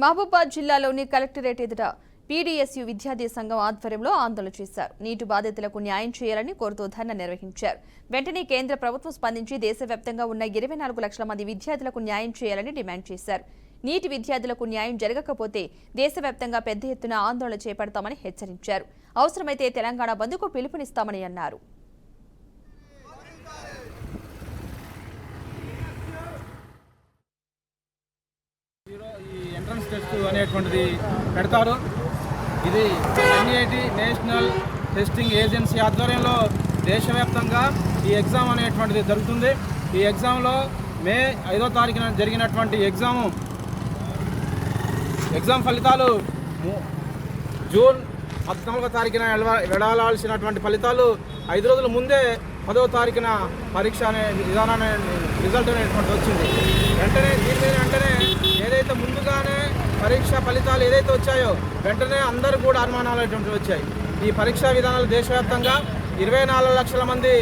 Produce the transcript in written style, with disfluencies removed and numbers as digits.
మహబూబాబాద్ జిల్లాలోని కలెక్టరేట్ ఎదుట పీడీఎస్యూ విద్యార్థి సంఘం ఆధ్వర్యంలో ఆందోళన చేశారు. నీటి బాధితులకు న్యాయం చేయాలని కోరుతూ ధర్నా నిర్వహించారు. వెంటనే కేంద్ర ప్రభుత్వం స్పందించి దేశవ్యాప్తంగా ఉన్న 24 లక్షల మంది విద్యార్థులకు న్యాయం చేయాలని డిమాండ్ చేశారు. నీటి విద్యార్థులకు న్యాయం జరగకపోతే దేశవ్యాప్తంగా పెద్ద ఎత్తున ఆందోళన చేపడతామని హెచ్చరించారు. అవసరమైతే తెలంగాణ బంద్కు పిలుపునిస్తామని అన్నారు. ఎంట్రన్స్ టెస్ట్ అనేటువంటిది పెడతారు. ఇది NIT నేషనల్ టెస్టింగ్ ఏజెన్సీ ఆధ్వర్యంలో దేశవ్యాప్తంగా ఈ ఎగ్జామ్ అనేటువంటిది జరుగుతుంది. ఈ ఎగ్జామ్లో మే 5వ తారీఖున జరిగినటువంటి ఎగ్జామ్ ఫలితాలు జూన్ 14వ తారీఖున వెడలాల్సినటువంటి ఫలితాలు 5 రోజుల ముందే 10వ తారీఖున పరీక్ష అనే విధానాన్ని రిజల్ట్ అనేటువంటి వచ్చింది. వెంటనే ఏదైతే ముందుగానే పరీక్ష ఫలితాలు ఏదైతే వచ్చాయో వెంటనే అందరూ కూడా అనుమానాలు వచ్చాయి. ఈ పరీక్షా విధానాలు దేశవ్యాప్తంగా 24 లక్షల మంది